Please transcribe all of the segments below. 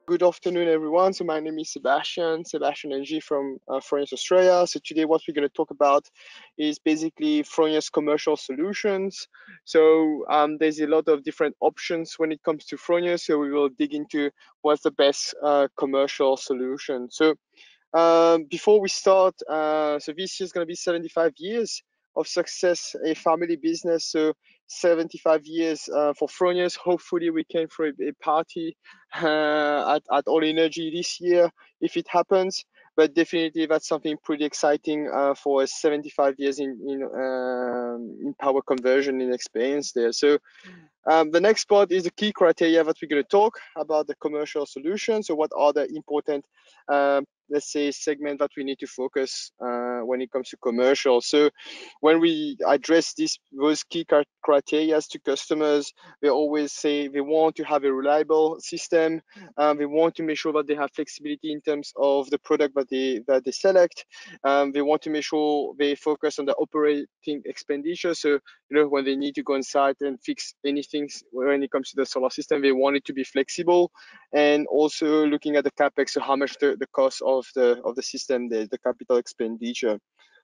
Good afternoon, everyone. So my name is Sebastian NG from FRONIUS Australia. So today what we're going to talk about is basically FRONIUS commercial solutions. So there's a lot of different options when it comes to FRONIUS. So we will dig into what's the best commercial solution. So before we start, so this year is going to be 75 years of success, a family business. So 75 years for FRONIUS. Hopefully we can throw a party at All Energy this year if it happens. But definitely that's something pretty exciting for 75 years in power conversion and experience there. So the next part is the key criteria that we're going to talk about the commercial solution. So what are the important, let's say, segment that we need to focus when it comes to commercial? So when we address those key criteria to customers, they always say they want to have a reliable system. They want to make sure that they have flexibility in terms of the product that they select. They want to make sure they focus on the operating expenditure. So when they need to go on site and fix anything when it comes to the solar system, they want it to be flexible, and also looking at the capex, so how much the cost of the system, the capital expenditure.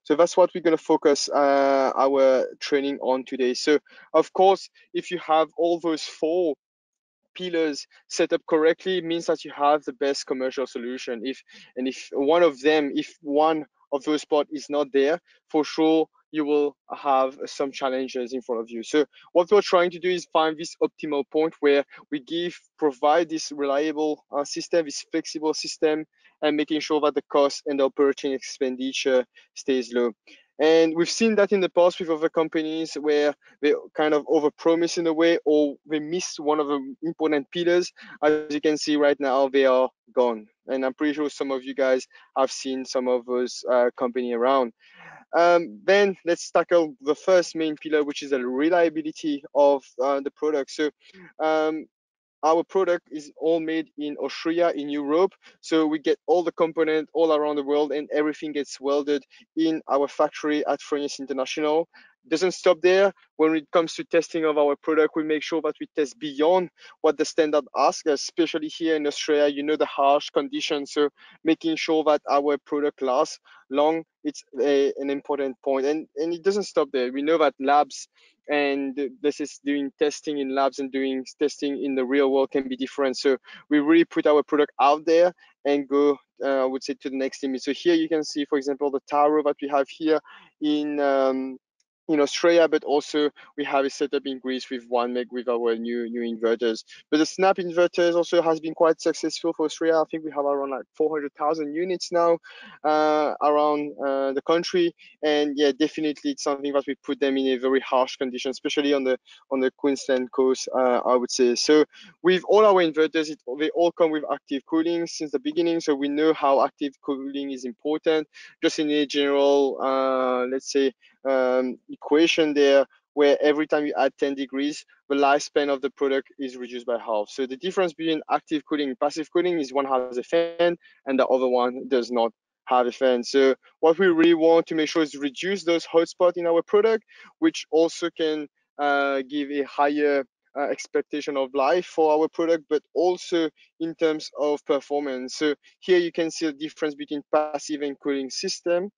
So that's what we're going to focus our training on today. So of course, if you have all those 4 pillars set up correctly, it means that you have the best commercial solution. If one of those spots is not there, for sure you will have some challenges in front of you. So what we're trying to do is find this optimal point where we provide this reliable system, this flexible system, and making sure that the cost and the operating expenditure stays low. And we've seen that in the past with other companies where they kind of overpromise in a way, or they miss one of the important pillars. As you can see right now, they are gone. And I'm pretty sure some of you guys have seen some of those companies around. Then let's tackle the first main pillar, which is the reliability of the product. So our product is all made in Austria, in Europe. So we get all the components all around the world, and everything gets welded in our factory at FRONIUS International. Doesn't stop there. When it comes to testing of our product, we make sure that we test beyond what the standard asks us, especially here in Australia, the harsh conditions. So making sure that our product lasts long, it's an important point. And it doesn't stop there. We know that labs and this is doing testing in labs and doing testing in the real world can be different. So we really put our product out there and go, I would say, to the next limit. So here you can see, for example, the Taro that we have here in Australia, but also we have a setup in Greece with 1 meg with our new inverters. But the Snap inverters also has been quite successful for Australia. I think we have around like 400,000 units now around the country, and yeah, definitely it's something that we put them in a very harsh condition, especially on the Queensland coast, I would say. So with all our inverters, they all come with active cooling since the beginning, so we know how active cooling is important. Just in a general, let's say, equation there, where every time you add 10 degrees, the lifespan of the product is reduced by half. So the difference between active cooling and passive cooling is one has a fan and the other one does not have a fan. So what we really want to make sure is reduce those hotspots in our product, which also can give a higher expectation of life for our product, but also in terms of performance. So here you can see the difference between passive and cooling system,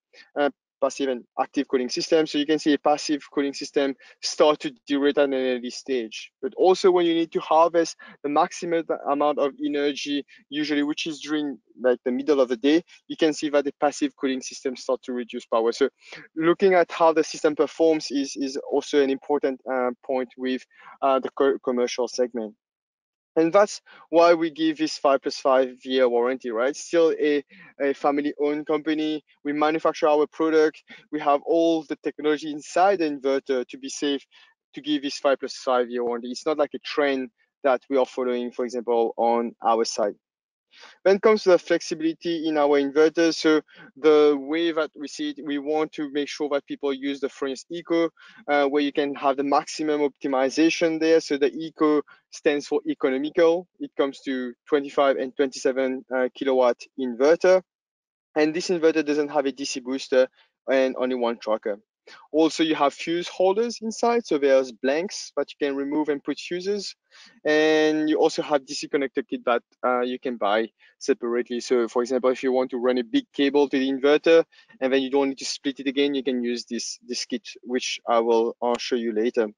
passive and active cooling system. So you can see a passive cooling system start to degrade at an early stage. But also when you need to harvest the maximum amount of energy, usually which is during like the middle of the day, you can see that the passive cooling system start to reduce power. So looking at how the system performs is also an important point with the commercial segment. And that's why we give this 5+5 year warranty, right? Still a family-owned company. We manufacture our product. We have all the technology inside the inverter to be safe, to give this 5+5 year warranty. It's not like a trend that we are following, for example, on our side. When it comes to the flexibility in our inverters, so the way that we see it, we want to make sure that people use the FRONIUS Eco, where you can have the maximum optimization there. So the Eco stands for economical. It comes to 25 and 27 kilowatt inverter. And this inverter doesn't have a DC booster and only 1 tracker. Also, you have fuse holders inside, so there's blanks that you can remove and put fuses. And you also have DC connector kit that you can buy separately. So for example, if you want to run a big cable to the inverter and then you don't need to split it again, you can use this kit, which I will show you later.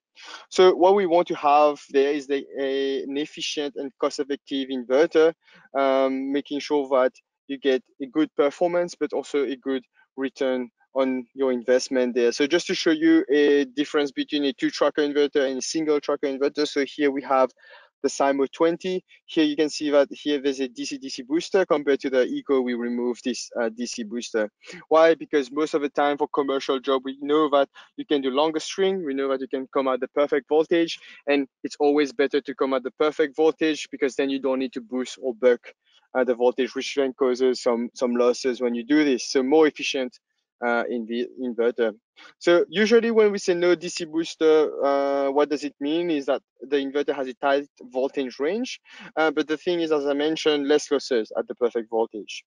So what we want to have there is an efficient and cost-effective inverter, making sure that you get a good performance, but also a good return on your investment there. So just to show you a difference between a 2-tracker inverter and a single tracker inverter. So here we have the Simo 20. Here you can see that here there's a DC-DC booster. Compared to the Eco, we removed this DC booster. Why? Because most of the time for commercial job, we know that you can do longer string. We know that you can come at the perfect voltage, and it's always better to come at the perfect voltage because then you don't need to boost or buck the voltage, which then causes some losses when you do this. So more efficient in the inverter. So usually when we say no DC booster, what does it mean is that the inverter has a tight voltage range, but the thing is, as I mentioned, less losses at the perfect voltage.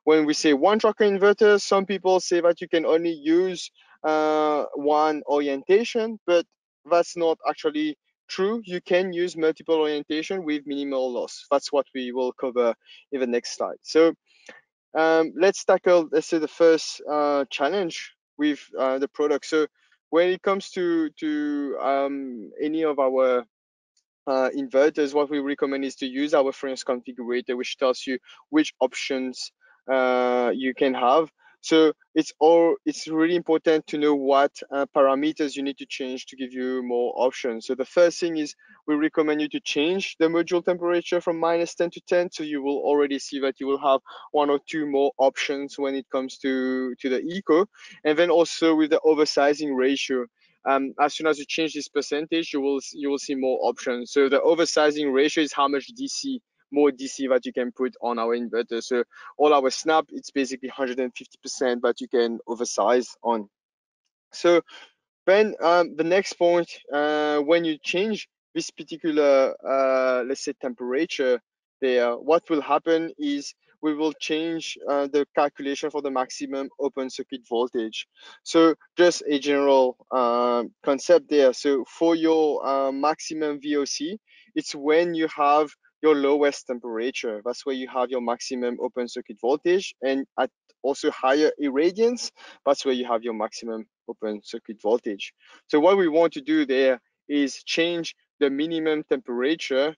When we say 1-tracker inverter, some people say that you can only use one orientation, but that's not actually true. You can use multiple orientation with minimal loss. That's what we will cover in the next slide. So let's tackle, let's say, the first challenge with the product. So when it comes to any of our inverters, what we recommend is to use our FRONIUS configurator, which tells you which options you can have. So it's really important to know what parameters you need to change to give you more options. So the first thing is we recommend you to change the module temperature from -10 to 10. So you will already see that you will have 1 or 2 more options when it comes to the Eco. And then also with the oversizing ratio, as soon as you change this percentage, you will see more options. So the oversizing ratio is how much more DC that you can put on our inverter. So all our snap, it's basically 150% that you can oversize on. So then the next point, when you change this particular, let's say, temperature there, what will happen is we will change the calculation for the maximum open circuit voltage. So just a general concept there. So for your maximum VOC, it's when you have your lowest temperature. That's where you have your maximum open circuit voltage, and at also higher irradiance, that's where you have your maximum open circuit voltage. So what we want to do there is change the minimum temperature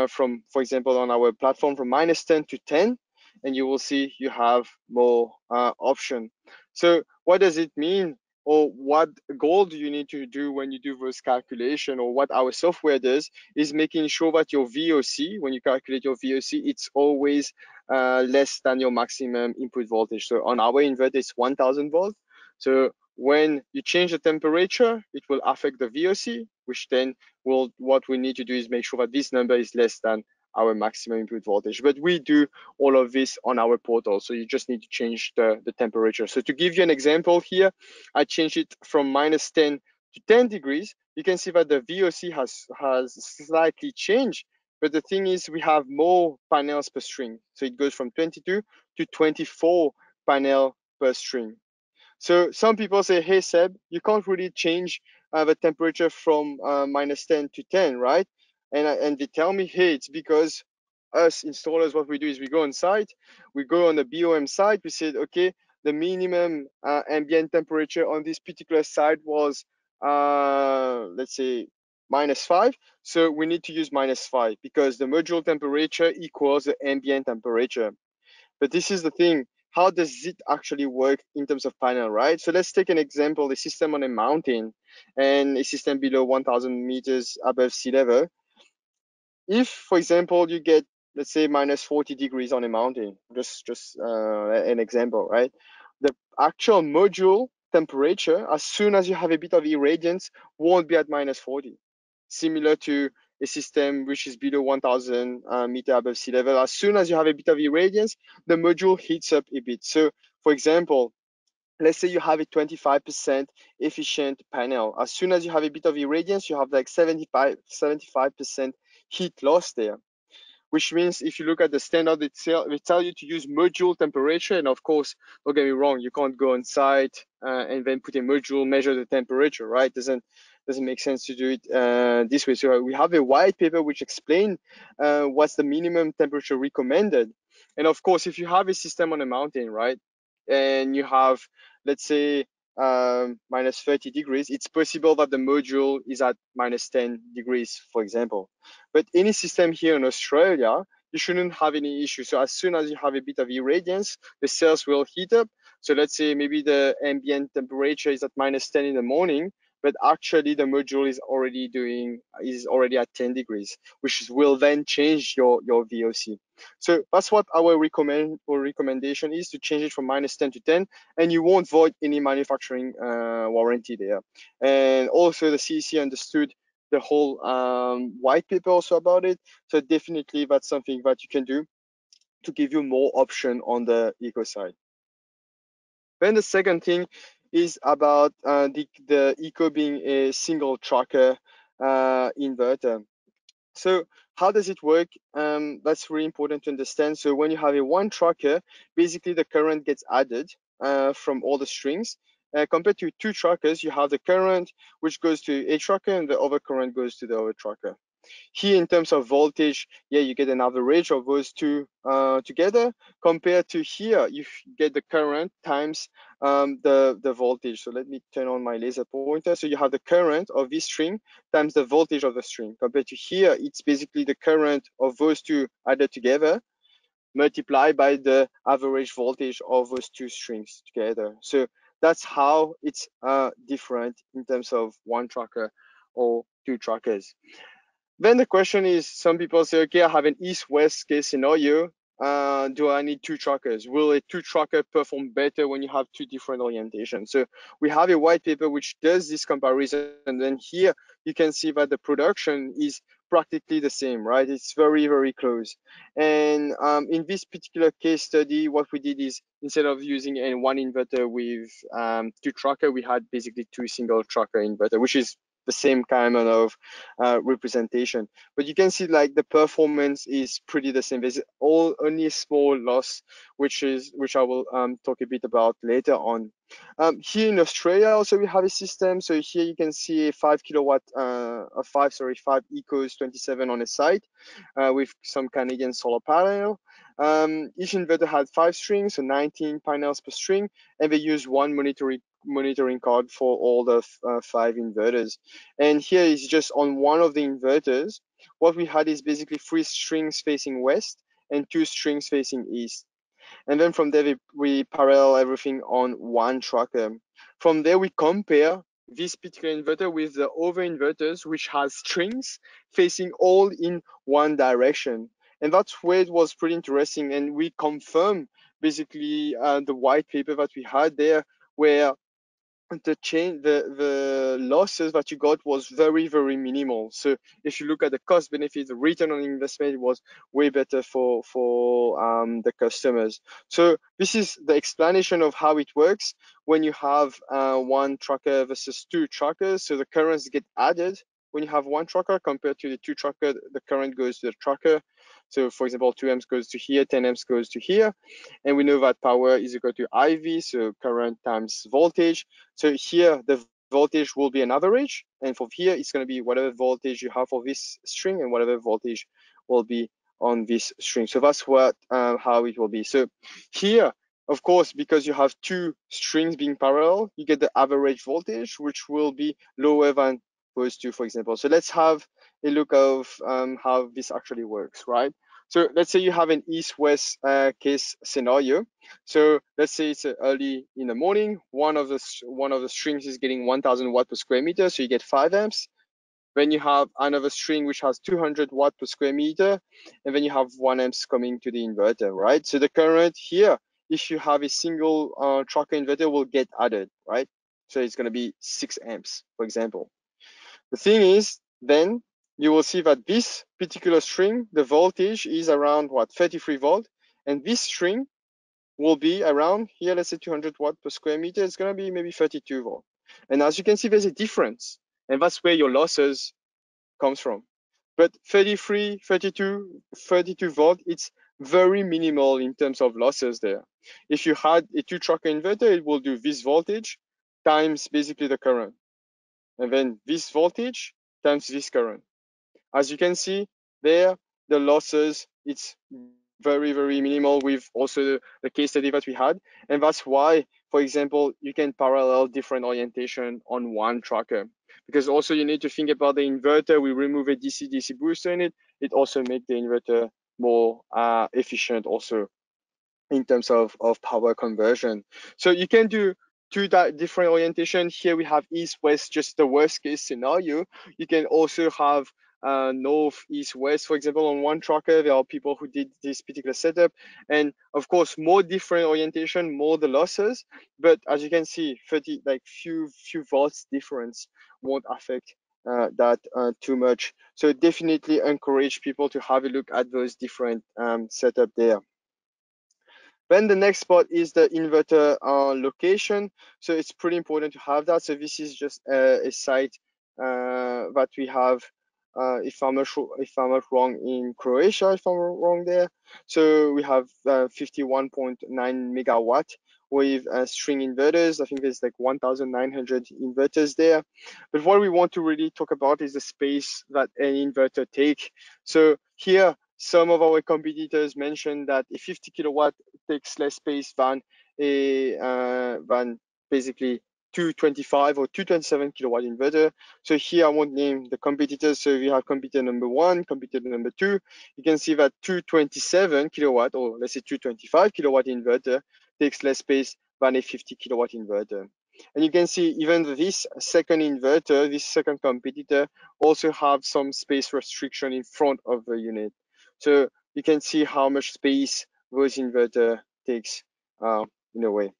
from, for example, on our platform from -10 to 10, and you will see you have more option. So what does it mean, or what goal do you need to do when you do this calculation, or what our software does is making sure that your VOC, when you calculate your VOC, it's always less than your maximum input voltage. So on our inverter, it's 1000 volts. So when you change the temperature, it will affect the VOC, which then what we need to do is make sure that this number is less than our maximum input voltage. But we do all of this on our portal, so you just need to change the temperature. So to give you an example here, I changed it from -10 to 10 degrees. You can see that the VOC has slightly changed, but the thing is we have more panels per string. So it goes from 22 to 24 panel per string. So some people say, hey, Seb, you can't really change the temperature from -10 to 10, right? And they tell me, hey, it's because us installers, what we do is we go on site, we go on the BOM site, we said, okay, the minimum ambient temperature on this particular site was, let's say, -5. So we need to use -5 because the module temperature equals the ambient temperature. But this is the thing, how does it actually work in terms of panel, right? So let's take an example, a system on a mountain and a system below 1000 meters above sea level. If, for example, you get, let's say, -40 degrees on a mountain, just an example, right? The actual module temperature, as soon as you have a bit of irradiance, won't be at -40. Similar to a system which is below 1000 meter above sea level, as soon as you have a bit of irradiance, the module heats up a bit. So, for example, let's say you have a 25% efficient panel. As soon as you have a bit of irradiance, you have like 75% heat loss there, which means if you look at the standard itself, it tells you to use module temperature. And of course, don't get me wrong, you can't go on site and then put a module, measure the temperature, right? Doesn't make sense to do it this way. So we have a white paper which explain what's the minimum temperature recommended. And of course, if you have a system on a mountain, right, and you have, let's say, minus 30 degrees, it's possible that the module is at minus 10 degrees, for example. But any system here in Australia, you shouldn't have any issue. So as soon as you have a bit of irradiance, the cells will heat up. So let's say maybe the ambient temperature is at minus 10 in the morning, but actually the module is already at 10 degrees, which will then change your VOC. So that's what our recommendation is, to change it from minus 10 to 10, and you won't void any manufacturing warranty there. And also the CEC understood the whole white paper also about it. So definitely that's something that you can do to give you more option on the eco side. Then the second thing is about the eco being a single tracker inverter. So how does it work? That's really important to understand. So when you have a one tracker, basically the current gets added from all the strings. Compared to two trackers, you have the current which goes to a tracker and the other current goes to the other tracker. Here, in terms of voltage, yeah, you get an average of those two together. Compared to here, you get the current times the voltage. So let me turn on my laser pointer. So you have the current of this string times the voltage of the string. Compared to here, it's basically the current of those two added together multiplied by the average voltage of those two strings together. So that's how it's different in terms of one tracker or two trackers. Then the question is, some people say, okay, I have an east-west case scenario. Do I need two trackers? Will a two tracker perform better when you have two different orientations? So we have a white paper which does this comparison, and then here you can see that the production is practically the same, right? It's very, very close. And in this particular case study, what we did is, instead of using a one inverter with two tracker, we had basically two single tracker inverter, which is the same kind of representation. But you can see like the performance is pretty the same. There's only a small loss, which I will talk a bit about later on. Here in Australia also we have a system. So here you can see a 5 kilowatt, 5 Ecos 27 on a site with some Canadian solar panel. Each inverter had 5 strings, so 19 panels per string, and they use one monitoring card for all the 5 inverters. And here is just on one of the inverters, what we had is basically 3 strings facing west and 2 strings facing east. And then from there, we parallel everything on one tracker. From there, we compare this particular inverter with the other inverters, which has strings facing all in one direction. And that's where it was pretty interesting. And we confirm basically the white paper that we had there, where the losses that you got was very, very minimal. So if you look at the cost benefit, the return on investment was way better for the customers. So this is the explanation of how it works when you have one tracker versus two trackers. So the currents get added when you have one tracker compared to the two tracker. The current goes to the tracker. So for example, 2 amps goes to here, 10 amps goes to here. And we know that power is equal to IV, so current times voltage. So here the voltage will be an average, and for here it's going to be whatever voltage you have for this string and whatever voltage will be on this string. So that's what how it will be. So here, of course, because you have two strings being parallel, you get the average voltage, which will be lower than those two, for example. So let's have a look of how this actually works, right? So let's say you have an east-west case scenario. So let's say it's early in the morning. One of the strings is getting 1,000 watt per square meter, so you get 5 amps. Then you have another string which has 200 watt per square meter, and then you have 1 amps coming to the inverter, right? So the current here, if you have a single tracker inverter, will get added, right? So it's going to be 6 amps, for example. The thing is, then you will see that this particular string, the voltage is around what, 33 volt, and this string will be around here, let's say 200 watt per square meter. It's going to be maybe 32 volt. And as you can see, there's a difference, and that's where your losses comes from. But 33, 32 volt, it's very minimal in terms of losses there. If you had a 2-tracker inverter, it will do this voltage times basically the current, and then this voltage times this current. As you can see there, the losses, it's very, very minimal with also the case study that we had. And that's why, for example, you can parallel different orientation on one tracker. Because also you need to think about the inverter. We remove a DC-DC booster in it. It also makes the inverter more efficient also in terms of power conversion. So you can do two different orientation. Here we have east-west, just the worst case scenario. You can also have north, east, west. For example, on one tracker, there are people who did this particular setup. And of course, more different orientation, more the losses. But as you can see, 30, like few volts difference won't affect that too much. So definitely encourage people to have a look at those different setup there. Then the next part is the inverter location. So it's pretty important to have that. So this is just a site that we have, if I'm not wrong, in Croatia, if I'm wrong there. So we have 51.9 megawatt with string inverters. I think there's like 1,900 inverters there. But what we want to really talk about is the space that an inverter takes. So here, some of our competitors mentioned that a 50 kilowatt takes less space than basically 225 or 227 kilowatt inverter. So here I won't name the competitors. So we have competitor number 1, competitor number 2. You can see that 227 kilowatt, or let's say 225 kilowatt inverter takes less space than a 50 kilowatt inverter. And you can see even this second inverter, this second competitor, also have some space restriction in front of the unit. So you can see how much space those inverter takes in a way.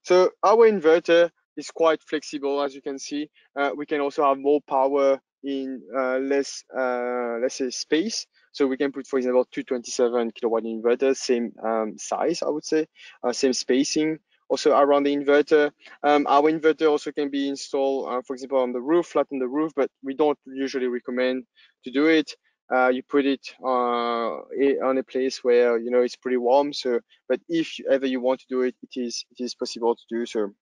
So our inverter is quite flexible, as you can see. We can also have more power in less, let's say, space. So we can put, for example, 227 kilowatt inverter, same size, I would say, same spacing. Also around the inverter, our inverter also can be installed, for example, on the roof, flat on the roof, but we don't usually recommend to do it. You put it on a place where you know it's pretty warm. So, but if ever you want to do it, it is possible to do so.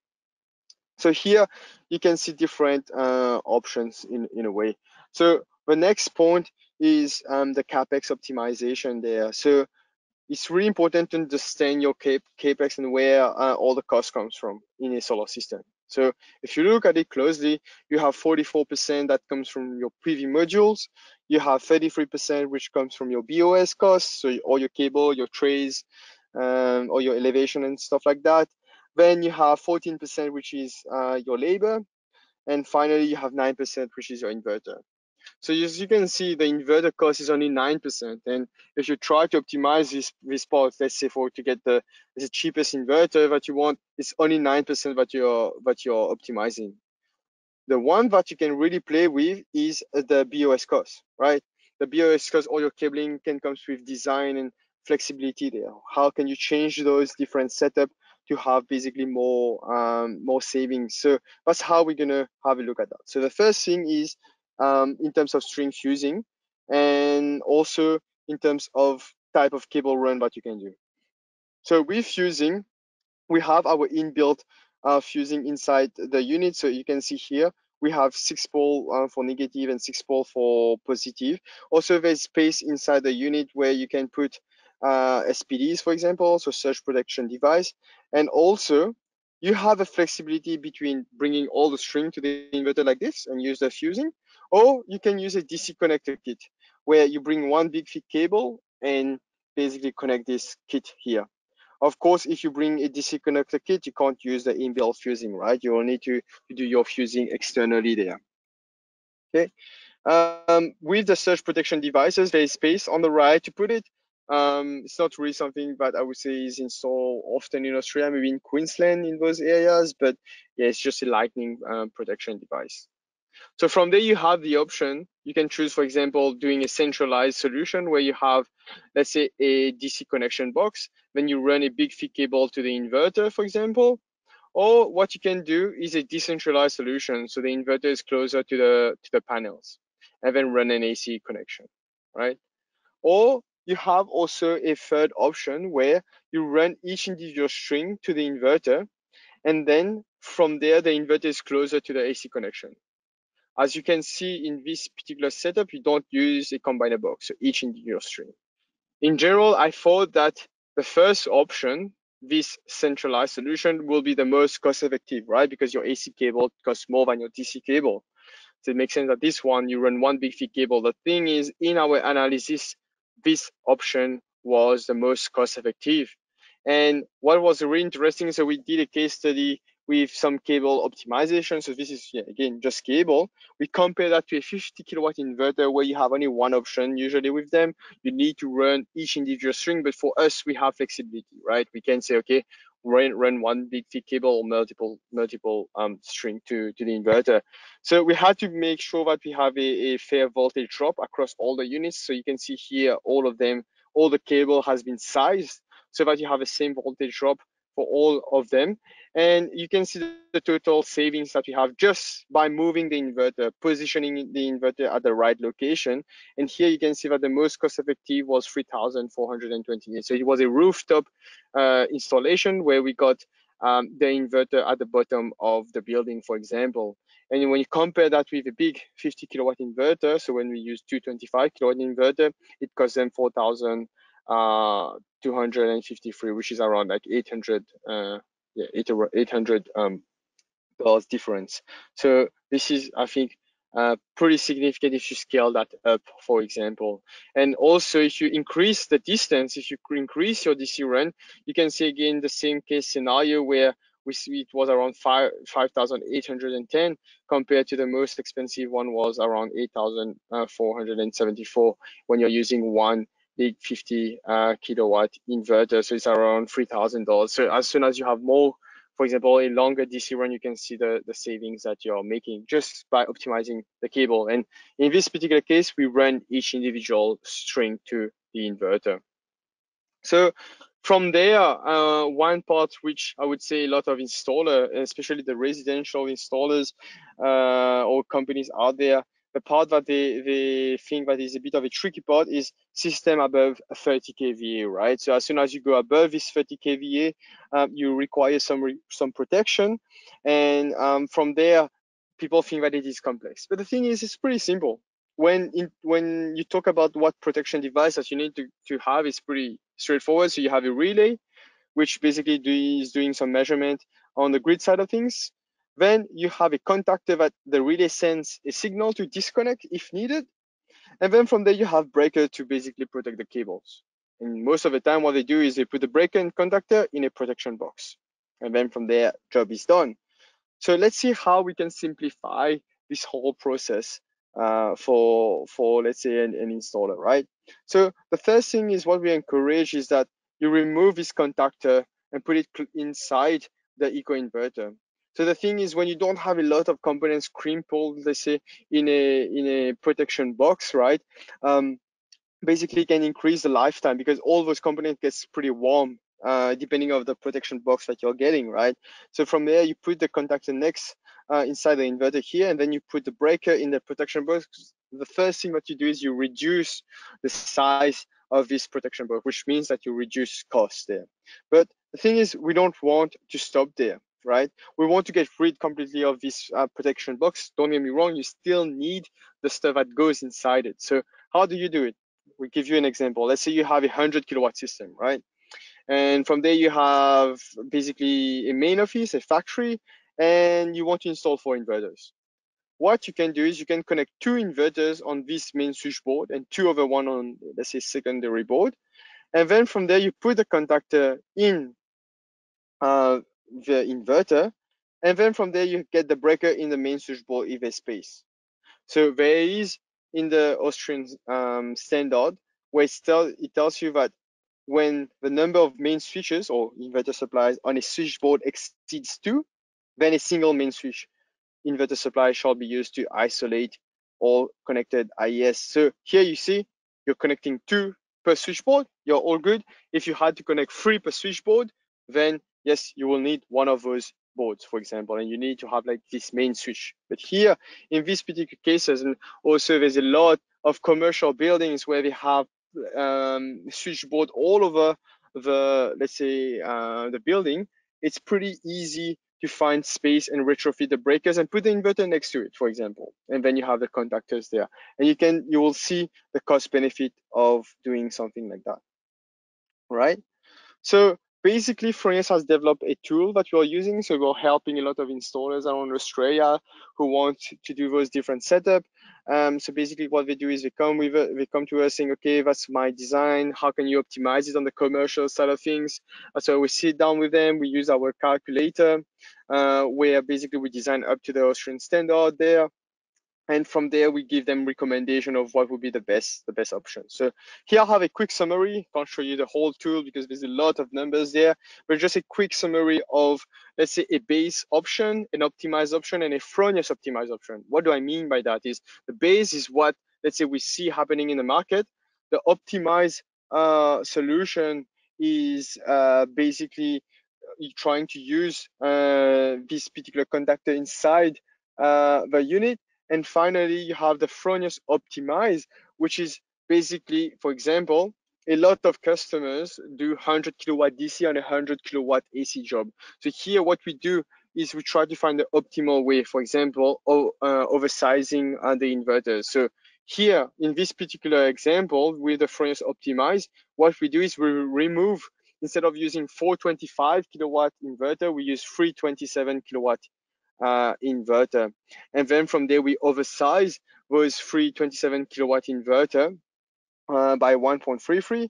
So here you can see different options in a way. So the next point is the Capex optimization there. So it's really important to understand your Capex and where all the cost comes from in a solar system. So if you look at it closely, you have 44% that comes from your PV modules. You have 33% which comes from your BOS costs, so all your cable, your trays, or your elevation and stuff like that. Then you have 14% which is your labor, and finally you have 9% which is your inverter. So as you can see, the inverter cost is only 9%. And if you try to optimize this part, let's say to get the cheapest inverter that you want, it's only 9% that you're optimizing. The one that you can really play with is the BOS cost, right? The BOS cost, all your cabling can come with design and flexibility there. How can you change those different setup to have basically more savings? So that's how we're gonna have a look at that. So the first thing is in terms of string fusing, and also in terms of type of cable run that you can do. So with fusing, we have our inbuilt fusing inside the unit. So you can see here, we have 6-pole for negative and 6-pole for positive. Also, there's space inside the unit where you can put SPDs, for example, so surge protection device. And also, you have a flexibility between bringing all the string to the inverter like this and use the fusing, or you can use a DC connector kit where you bring one big thick cable and basically connect this kit here. Of course, if you bring a DC connector kit, you can't use the inbuilt fusing, right? You will need to do your fusing externally there. Okay. With the surge protection devices, there is space on the right to put it. It's not really something that I would say is installed often in Australia, maybe in Queensland in those areas, but yeah, it's just a lightning protection device. So from there, you have the option. You can choose, for example, doing a centralized solution where you have, let's say, a DC connection box. Then you run a big thick cable to the inverter, for example. Or what you can do is a decentralized solution. So the inverter is closer to the panels, and then run an AC connection. right? Or you have also a third option where you run each individual string to the inverter, and then from there, the inverter is closer to the AC connection. As you can see in this particular setup, you don't use a combiner box, so each individual string. In general, I thought that the first option, this centralized solution, will be the most cost effective, right? Because your AC cable costs more than your DC cable. So it makes sense that this one, you run one big thick cable. The thing is, in our analysis, this option was the most cost effective. And what was really interesting, so we did a case study with some cable optimization. So this is, again, just cable. We compare that to a 50 kilowatt inverter where you have only one option. Usually with them, you need to run each individual string. But for us, we have flexibility, right? We can say, okay, run one big thick cable or multiple string to the inverter. So we had to make sure that we have a fair voltage drop across all the units. So you can see here, all of them, all the cable has been sized so that you have the same voltage drop for all of them. And you can see the total savings that we have just by moving the inverter, positioning the inverter at the right location. And here you can see that the most cost effective was 3,428. So it was a rooftop installation where we got the inverter at the bottom of the building, for example. And when you compare that with a big 50 kilowatt inverter, so when we use 225 kilowatt inverter, it costs them 4,253, which is around like 800, $800 difference. So this is, I think, pretty significant if you scale that up, for example. And also, if you increase the distance, if you increase your DC run, you can see again the same case scenario where we see it was around 5,810 compared to the most expensive one was around 8,474 when you're using one big 50 kilowatt inverter. So it's around $3,000. So as soon as you have more, for example, a longer DC run, you can see the savings that you're making just by optimizing the cable. And in this particular case, we run each individual string to the inverter. So from there, one part which I would say a lot of installers, especially the residential installers or companies out there, the part that they think that is a bit of a tricky part is system above 30 kVA, right? So as soon as you go above this 30 kVA, you require some protection, and from there, people think that it is complex. But the thing is, it's pretty simple. When you talk about what protection device that you need to have, it's pretty straightforward. So you have a relay, which basically is doing some measurement on the grid side of things. Then you have a contactor that the relay sends a signal to disconnect if needed. And then from there, you have breaker to basically protect the cables. And most of the time, what they do is they put the breaker and contactor in a protection box. And then from there, job is done. So let's see how we can simplify this whole process for let's say an installer, right? So the first thing is what we encourage is that you remove this contactor and put it inside the eco inverter. So the thing is, when you don't have a lot of components crumpled, let's say in a protection box, right? Basically can increase the lifetime because all those components gets pretty warm depending on the protection box that you're getting, right? So from there, you put the contactor next inside the inverter here, and then you put the breaker in the protection box. The first thing that you do is you reduce the size of this protection box, which means that you reduce costs there. But the thing is, we don't want to stop there, right? We want to get rid completely of this protection box. Don't get me wrong, you still need the stuff that goes inside it. So how do you do it? We give you an example. Let's say you have a 100 kilowatt system, right? And from there you have basically a main office, a factory, and you want to install 4 inverters. What you can do is you can connect 2 inverters on this main switchboard and 2 other one on, let's say, secondary board. And then from there you put the contactor in the inverter, and then from there you get the breaker in the main switchboard if there's space. So there is in the Austrian standard where it tells you that when the number of main switches or inverter supplies on a switchboard exceeds 2, then a single main switch inverter supply shall be used to isolate all connected IES. So here you see you're connecting 2 per switchboard, you're all good. If you had to connect 3 per switchboard, then yes, you will need one of those boards, for example, and you need to have like this main switch. But here in these particular cases, and also there's a lot of commercial buildings where they have switchboard all over the, let's say, the building, it's pretty easy to find space and retrofit the breakers and put the inverter next to it, for example, and then you have the contactors there, and you will see the cost benefit of doing something like that, right? So basically, FRONIUS has developed a tool that we're using. So we're helping a lot of installers around Australia who want to do those different setup. So basically, what they do is they come to us saying, okay, that's my design. How can you optimize it on the commercial side of things? So we sit down with them. We use our calculator, where basically we design up to the Australian standard there. And from there we give them recommendation of what would be the best option. So here I have a quick summary. Can't show you the whole tool because there's a lot of numbers there, but just a quick summary of, let's say, a base option, an optimized option, and a FRONIUS optimized option. What do I mean by that? Is the base is what, let's say, we see happening in the market. The optimized solution is basically trying to use this particular contactor inside the unit. And finally, you have the FRONIUS Optimize, which is basically, for example, a lot of customers do 100 kilowatt DC and 100 kilowatt AC job. So here what we do is we try to find the optimal way, for example, of oversizing the inverters. So here, in this particular example, with the FRONIUS Optimize, what we do is we remove, instead of using 425 kilowatt inverter, we use 327 kilowatt inverter. And then from there, we oversize those 327 kilowatt inverter by 1.33.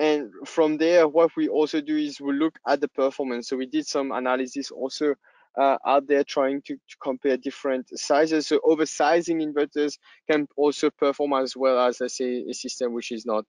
And from there, what we also do is we look at the performance. So we did some analysis also out there trying to compare different sizes. So oversizing inverters can also perform as well as, let's say, a system which is not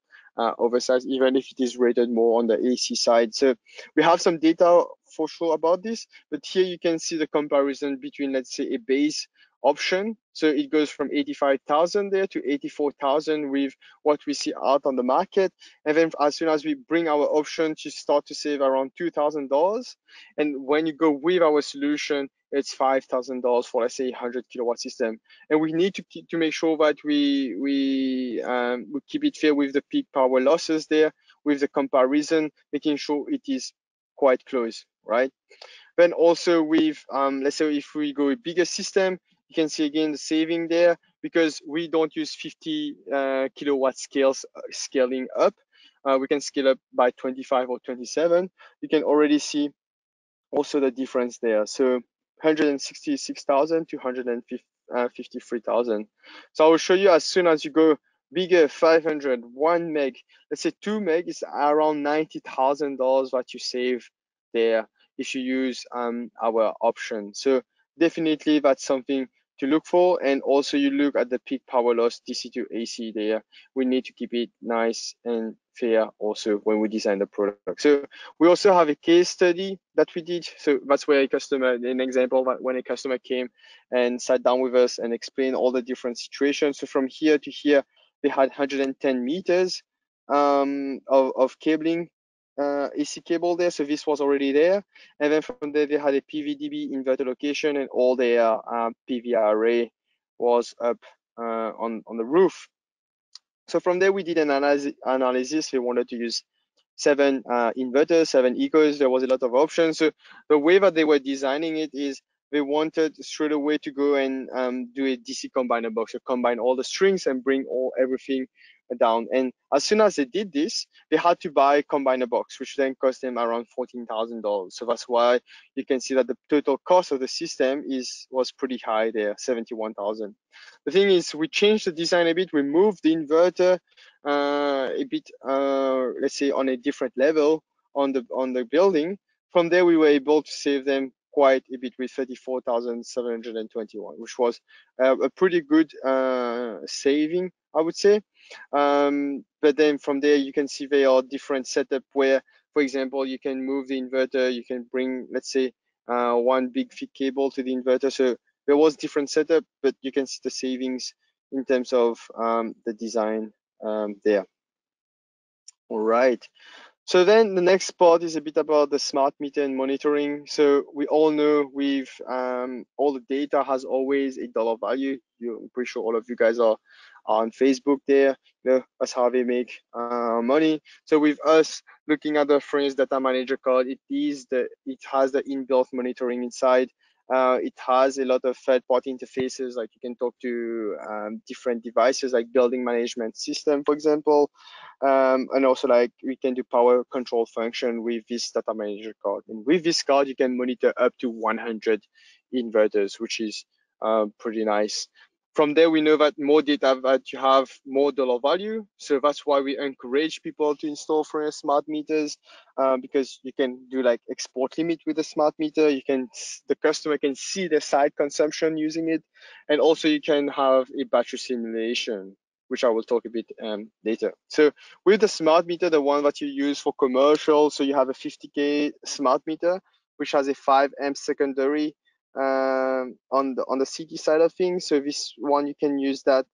oversized, even if it is rated more on the AC side. So we have some data for sure about this, but here you can see the comparison between, let's say, a base option. So it goes from 85,000 there to 84,000 with what we see out on the market. And then as soon as we bring our option, you start to save around $2,000. And when you go with our solution, it's $5,000 for, let's say, a 100 kilowatt system. And we need to make sure that we keep it fair with the peak power losses there, with the comparison, making sure it is quite close, right? Then also with, let's say if we go a bigger system, you can see again the saving there, because we don't use 50 kilowatt scaling up. We can scale up by 25 or 27. You can already see also the difference there. So 166,000 to 153,000. So I will show you as soon as you go bigger, 500, 1 meg, let's say 2 meg is around $90,000 that you save there if you use our option. So definitely that's something to look for. And also you look at the peak power loss DC to AC there. We need to keep it nice and fair also when we design the product. So we also have a case study that we did. So that's where an example that when a customer came and sat down with us and explained all the different situations. So from here to here, they had 110 meters of cabling, AC cable there. So this was already there. And then from there, they had a PVDB inverter location, and all their PV array was up on the roof. So from there, we did an analysis. We wanted to use 7 inverters, 7 ecos. There was a lot of options. So the way that they were designing it is they wanted straight away to go and do a DC combiner box, so combine all the strings and bring everything down. And as soon as they did this, they had to buy a combiner box, which then cost them around $14,000. So that's why you can see that the total cost of the system was pretty high there, $71,000. The thing is, we changed the design a bit. We moved the inverter a bit, let's say, on a different level on the building. From there, we were able to save them quite a bit with 34,721, which was a pretty good saving, I would say. But then from there, you can see there are different setup where, for example, you can move the inverter, you can bring, let's say, one big thick cable to the inverter. So there was different setup, but you can see the savings in terms of the design there. All right. So then the next part is a bit about the smart meter and monitoring. So we all know with all the data has always a dollar value. I'm pretty sure all of you guys are on Facebook there. You know, that's how they make money. So with us looking at the FRONIUS Data Manager card, it has the inbuilt monitoring inside. It has a lot of third-party interfaces, like you can talk to different devices like building management system, for example. And also like we can do power control function with this data manager card. And with this card, you can monitor up to 100 inverters, which is pretty nice. From there, we know that more data that you have, more dollar value. So that's why we encourage people to install FRONIUS smart meters, because you can do like export limit with the smart meter. The customer can see the site consumption using it, and also you can have a battery simulation, which I will talk a bit later. So with the smart meter, the one that you use for commercial, so you have a 50K smart meter, which has a 5 amp secondary on the CT side of things. So this one, you can use that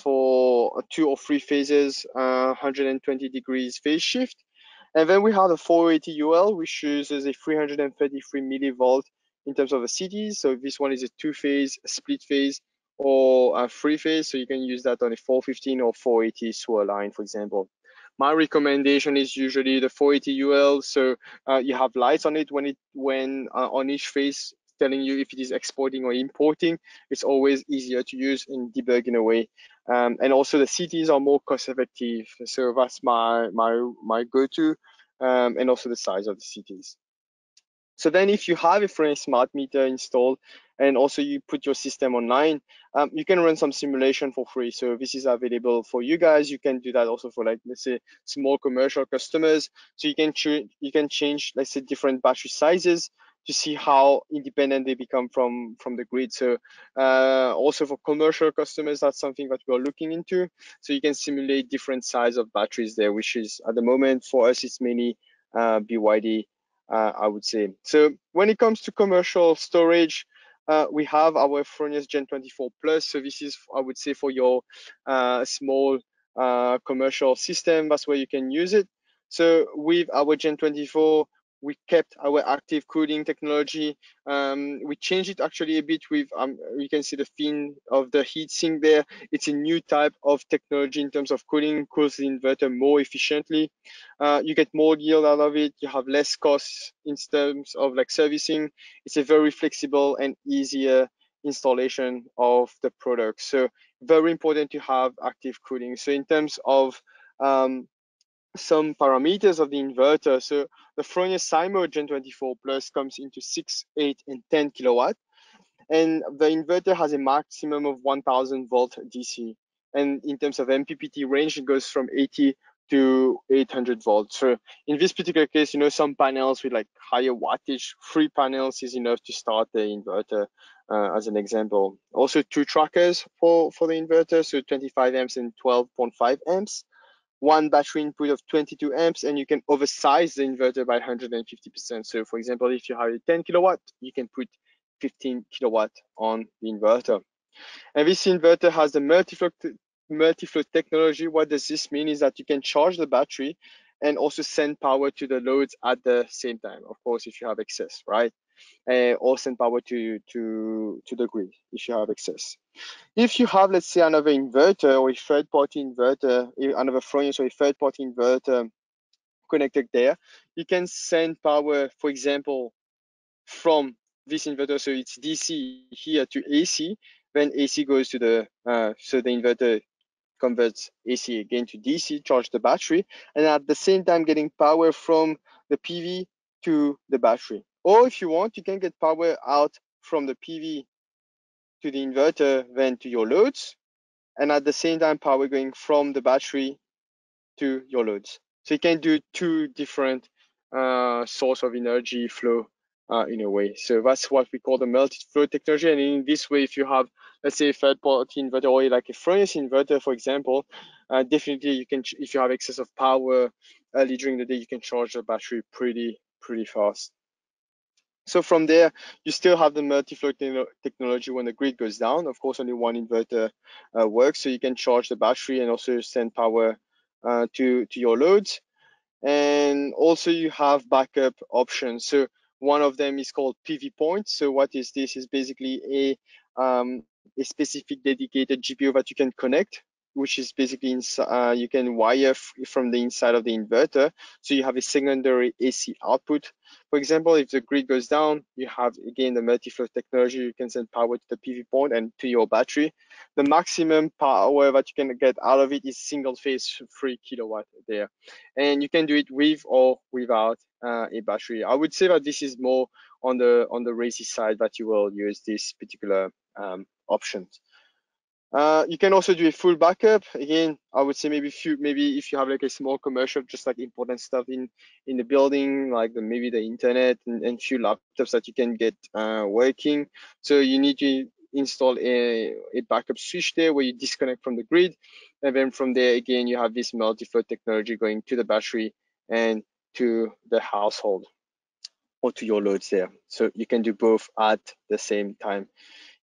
for 2 or 3 phases, 120 degrees phase shift. And then we have the 480 UL, which uses a 333 millivolt in terms of the CTs. So this one is a 2-phase, split phase, or a 3-phase. So you can use that on a 415 or 480 sewer line, for example. My recommendation is usually the 480 UL. So you have lights on it when on each phase, telling you if it is exporting or importing. It's always easier to use and debug in a way. And also the CTs are more cost effective. So that's my go-to, and also the size of the CTs. So then if you have a FRONIUS smart meter installed and also you put your system online, you can run some simulation for free. So this is available for you guys. You can do that also for, like, let's say, small commercial customers. So you can change, let's say, different battery sizes to see how independent they become from the grid. So also for commercial customers, that's something that we're looking into. So you can simulate different size of batteries there, which is at the moment for us, it's mainly BYD. I would say. So when it comes to commercial storage, we have our FRONIUS Gen 24 Plus. So this is, I would say, for your small commercial system. That's where you can use it. So with our Gen 24, we kept our active cooling technology. We changed it actually a bit with, you can see the fin of the heat sink there. It's a new type of technology in terms of cooling, cools the inverter more efficiently. You get more yield out of it. You have less costs in terms of like servicing. It's a very flexible and easier installation of the product. So very important to have active cooling. So in terms of some parameters of the inverter, so the FRONIUS SIMO Gen 24 Plus comes into 6, 8, and 10 kilowatt. And the inverter has a maximum of 1000 volt DC. And in terms of MPPT range, it goes from 80 to 800 volts. So in this particular case, you know, some panels with like higher wattage, 3 panels is enough to start the inverter, as an example. Also 2 trackers for the inverter, so 25 amps and 12.5 amps. 1 battery input of 22 amps, and you can oversize the inverter by 150%. So for example, if you have a 10 kilowatt, you can put 15 kilowatt on the inverter. And this inverter has the multi-flow technology. What does this mean is that you can charge the battery and also send power to the loads at the same time, of course, if you have excess, right? Or send power to the grid if you have excess. If you have, let's say, another inverter or a third-party inverter, another FRONIUS or a third-party inverter connected there, you can send power, for example, from this inverter, so it's DC here to AC, then AC goes to the, so the inverter converts AC again to DC, charge the battery, and at the same time getting power from the PV to the battery. Or if you want, you can get power out from the PV to the inverter, then to your loads, and at the same time power going from the battery to your loads. So you can do 2 different source of energy flow in a way. So that's what we call the multi-flow technology. And in this way, if you have, let's say, a third-party inverter or like a FRONIUS inverter, for example, definitely you can, if you have excess of power early during the day, you can charge the battery pretty fast. So from there, you still have the multi-flow technology when the grid goes down. Of course, only one inverter works, so you can charge the battery and also send power to your loads. And also you have backup options. So one of them is called PV point. So what is this? Is basically a specific dedicated GPU that you can connect, which is basically you can wire from the inside of the inverter. So you have a secondary AC output. For example, if the grid goes down, you have again the multi-flow technology. You can send power to the PV point and to your battery. The maximum power that you can get out of it is single phase 3 kilowatt there, and you can do it with or without a battery. I would say that this is more on the racy side that you will use this particular option. You can also do a full backup. Again, I would say maybe if you have like a small commercial, just like important stuff in the building, like maybe the internet and few laptops that you can get working. So you need to install a backup switch there where you disconnect from the grid, and then from there again you have this multi-flow technology going to the battery and to the household or to your loads there. So you can do both at the same time.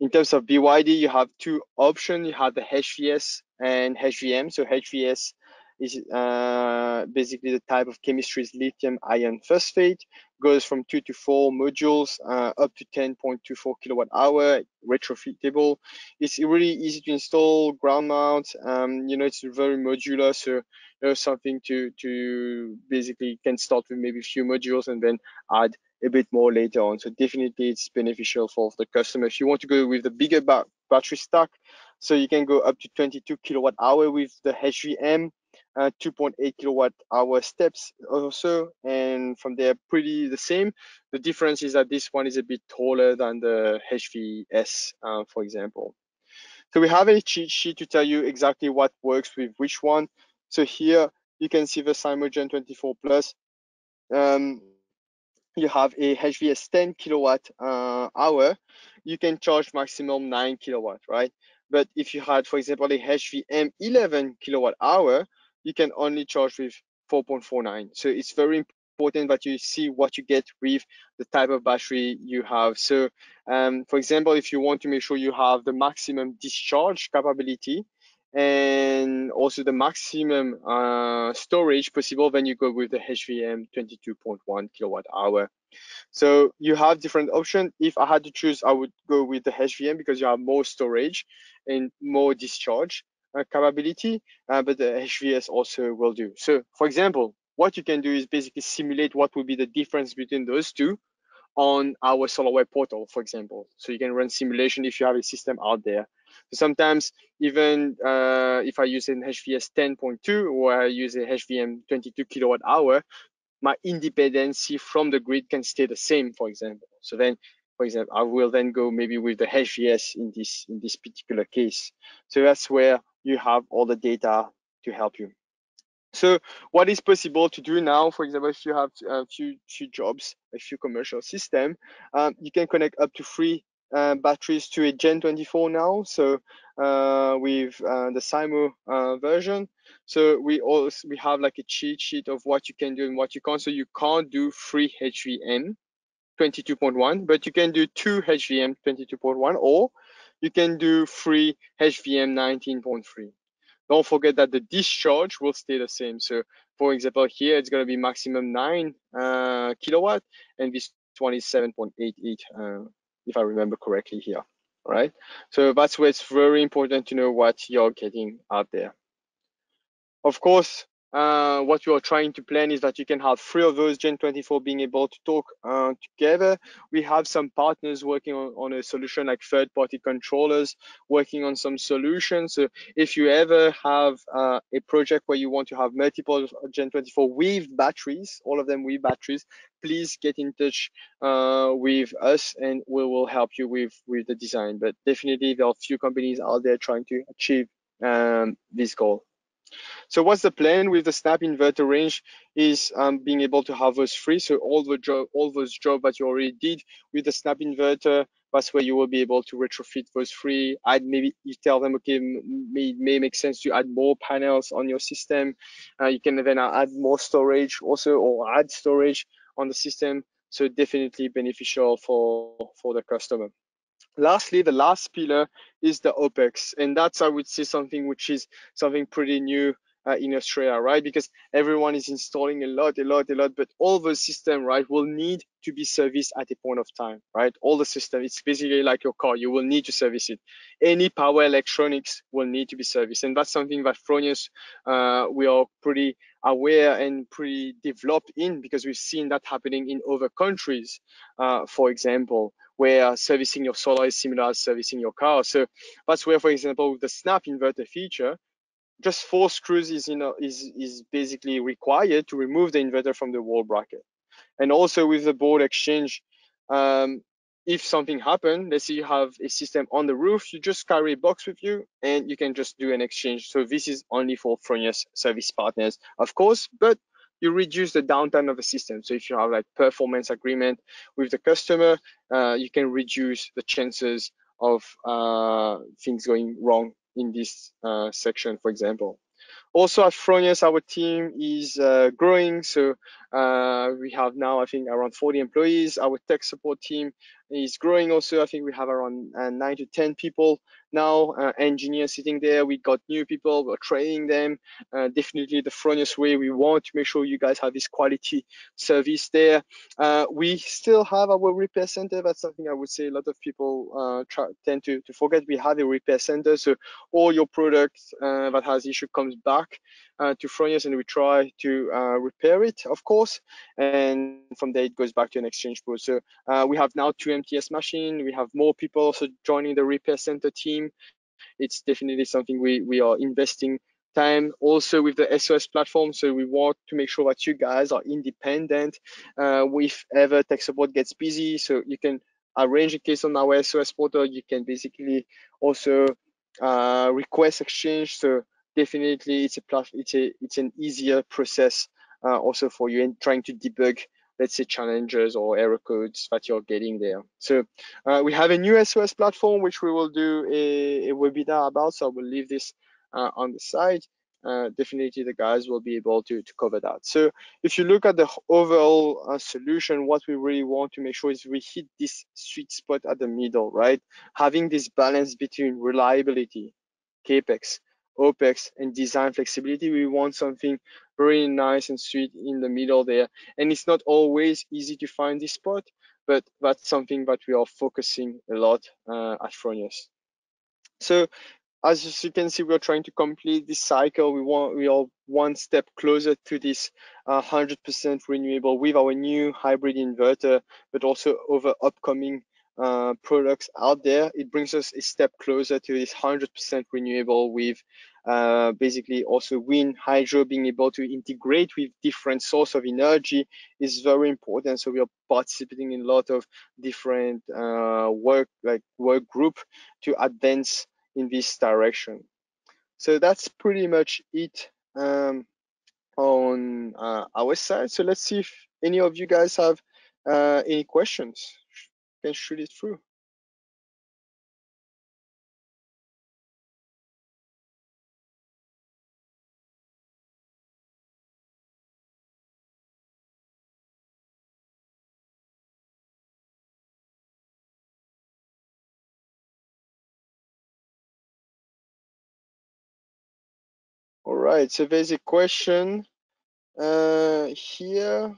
In terms of BYD, you have two options. You have the HVS and HVM. So HVS is basically the type of chemistry is lithium iron phosphate, goes from 2 to 4 modules up to 10.24 kilowatt hour, retrofittable. It's really easy to install, ground mount. It's very modular, so there's something to basically can start with maybe a few modules and then add a bit more later on. So definitely it's beneficial for the customer. If you want to go with the bigger battery stack, so you can go up to 22 kilowatt hour with the HVM, 2.8 kilowatt hour steps also, and from there pretty the same. The difference is that this one is a bit taller than the HVS, for example. So we have a cheat sheet to tell you exactly what works with which one. So here you can see the Simogen 24 Plus. You have a HVS 10 kilowatt hour, you can charge maximum 9 kilowatt, right? But if you had, for example, a HVM 11 kilowatt hour, you can only charge with 4.49. So it's very important that you see what you get with the type of battery you have. So for example, if you want to make sure you have the maximum discharge capability and also the maximum storage possible, then you go with the HVM 22.1 kilowatt hour. So you have different options. If I had to choose, I would go with the HVM because you have more storage and more discharge capability, but the HVS also will do. So for example, what you can do is basically simulate what would be the difference between those two on our SOLAR.WEB portal, for example. So you can run simulation if you have a system out there. So sometimes even if I use an HVS 10.2 or I use a HVM 22 kilowatt hour, my independency from the grid can stay the same, for example. So then, for example, I will then go maybe with the HVS in this particular case. So that's where you have all the data to help you. So what is possible to do now, for example, if you have a few jobs, a few commercial system, you can connect up to 3 batteries to a Gen 24 now. So with the Simo version. So we have like a cheat sheet of what you can do and what you can't. So you can't do 3 HVM 22.1, but you can do 2 HVM 22.1, or you can do 3 HVM 19.3. Don't forget that the discharge will stay the same. So for example, here it's going to be maximum 9 kilowatt, and this one is 7.88, if I remember correctly here. All right. So that's where it's very important to know what you're getting out there. Of course, what you are trying to plan is that you can have 3 of those Gen 24 being able to talk together. We have some partners working on a solution like third-party controllers working on some solutions. So if you ever have a project where you want to have multiple Gen 24 with batteries, all of them with batteries, please get in touch with us and we will help you with the design. But definitely there are a few companies out there trying to achieve this goal. So what's the plan with the Snap Inverter range is being able to have those 3. So all those jobs that you already did with the Snap Inverter, that's where you will be able to retrofit those 3. Maybe you tell them, okay, may make sense to add more panels on your system. You can then add more storage also, or add storage on the system. So definitely beneficial for the customer. Lastly, the last pillar is the OPEX, and that's, I would say, something which is something pretty new in Australia, right? Because everyone is installing a lot, but all the system, right, will need to be serviced at a point of time, right? All the system, it's basically like your car, you will need to service it. Any power electronics will need to be serviced, and that's something that FRONIUS, we are pretty aware and pretty developed in, because we've seen that happening in other countries, for example, where servicing your solar is similar to servicing your car. So that's where, for example, with the snap inverter feature, just 4 screws is basically required to remove the inverter from the wall bracket. And also with the board exchange, if something happened, let's say you have a system on the roof, you just carry a box with you and you can just do an exchange. So this is only for FRONIUS service partners, of course, but you reduce the downtime of the system. So if you have like performance agreement with the customer, you can reduce the chances of things going wrong in this section, for example. Also at FRONIUS, our team is growing. So we have now, I think, around 40 employees. Our tech support team is growing also. I think we have around 9 to 10 people now, engineers sitting there. We got new people, we're training them. Definitely the FRONIUS way, we want to make sure you guys have this quality service there. We still have our repair center. That's something I would say a lot of people tend to forget. We have a repair center. So all your products that has issue comes back to FRONIUS, and we try to repair it, of course, and from there it goes back to an exchange pool. So we have now 2 MTS machines. We have more people also joining the repair center team. It's definitely something we are investing time also with the SOS platform. So we want to make sure that you guys are independent if ever tech support gets busy. So you can arrange a case on our SOS portal. You can basically also request exchange. So definitely it's an easier process also for you in trying to debug, let's say, challenges or error codes that you're getting there. So we have a new SOS platform, which we will do a webinar about. So I will leave this on the side. Definitely the guys will be able to cover that. So if you look at the overall solution, what we really want to make sure is we hit this sweet spot at the middle, right? Having this balance between reliability, Capex, Opex, and design flexibility. We want something very nice and sweet in the middle there. And it's not always easy to find this spot, but that's something that we are focusing a lot at FRONIUS. So as you can see, we're trying to complete this cycle. We are one step closer to this 100% renewable with our new hybrid inverter, but also over upcoming products out there. It brings us a step closer to this 100% renewable with basically also wind, hydro. Being able to integrate with different source of energy is very important. So we are participating in a lot of different work group to advance in this direction. So that's pretty much it on our side. So let's see if any of you guys have any questions. You can shoot it through. All right, so there's a question here.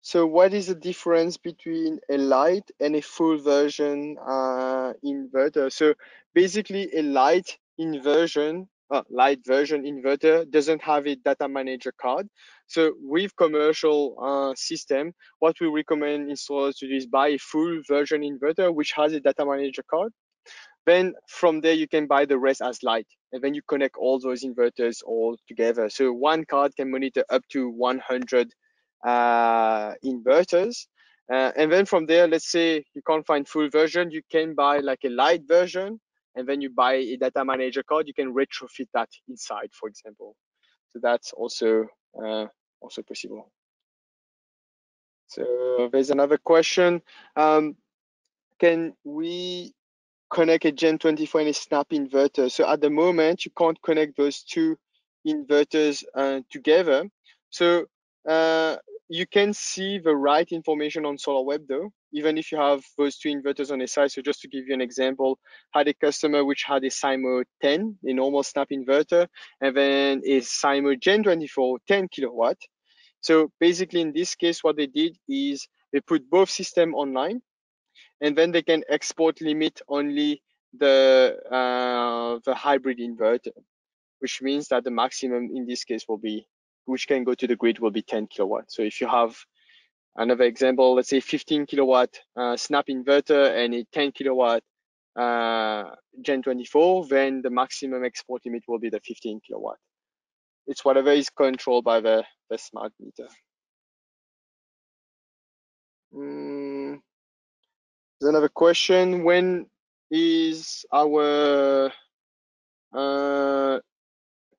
So what is the difference between a light and a full version inverter? So basically a light version inverter doesn't have a data manager card. So with commercial system, what we recommend installers to do is buy a full version inverter, which has a data manager card. Then from there, you can buy the rest as light, and then you connect all those inverters all together. So one card can monitor up to 100 inverters. And then from there, let's say you can't find full version, you can buy like a light version, and then you buy a data manager card. You can retrofit that inside, for example. So that's also possible. So there's another question. Can we connect a Gen 24 and a snap inverter? So at the moment, you can't connect those two inverters together. So you can see the right information on SOLAR.WEB though, even if you have those two inverters on a side. So just to give you an example, had a customer which had a SIMO 10, a normal snap inverter, and then a SIMO Gen 24 10 kilowatt. So basically in this case, what they did is they put both systems online, and then they can export limit only the hybrid inverter, which means that the maximum in this case will be, which can go to the grid, will be 10 kilowatt. So if you have another example, let's say 15 kilowatt snap inverter and a 10 kilowatt Gen 24, then the maximum export limit will be the 15 kilowatt. It's whatever is controlled by the smart meter. There's another question. When is our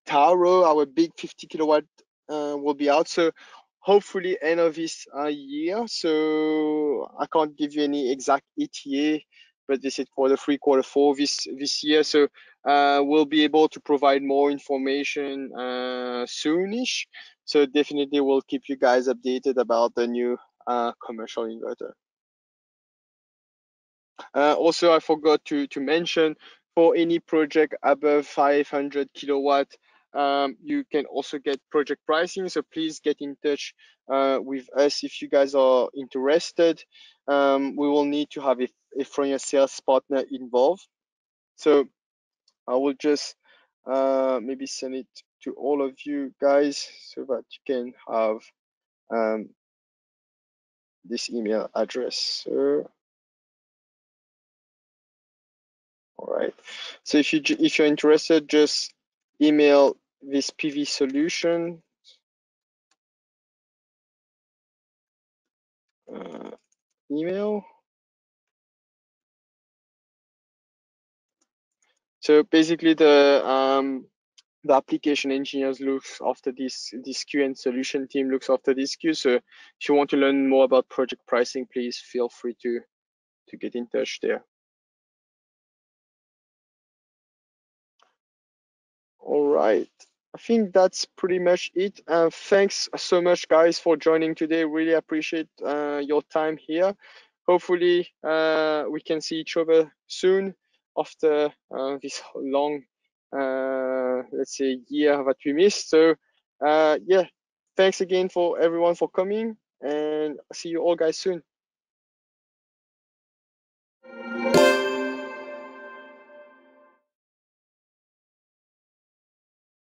Tauro, our big 50 kilowatt, will be out? So hopefully end of this year. So I can't give you any exact ETA, but they said quarter 4 this year. So we'll be able to provide more information soonish. So definitely we'll keep you guys updated about the new commercial inverter. Also, I forgot to mention, for any project above 500 kilowatt, you can also get project pricing. So please get in touch with us if you guys are interested. We will need to have a FRONIUS sales partner involved. So I will just maybe send it to all of you guys so that you can have this email address. So, all right. So if you're interested, just email this PV solution email. So basically, the application engineers looks after this queue, and solution team looks after this queue. So if you want to learn more about project pricing, please feel free to get in touch there. All right. I think that's pretty much it. Thanks so much, guys, for joining today. Really appreciate your time here. Hopefully, we can see each other soon after this long, let's say, year that we missed. So, yeah, thanks again for everyone for coming, and see you all guys soon.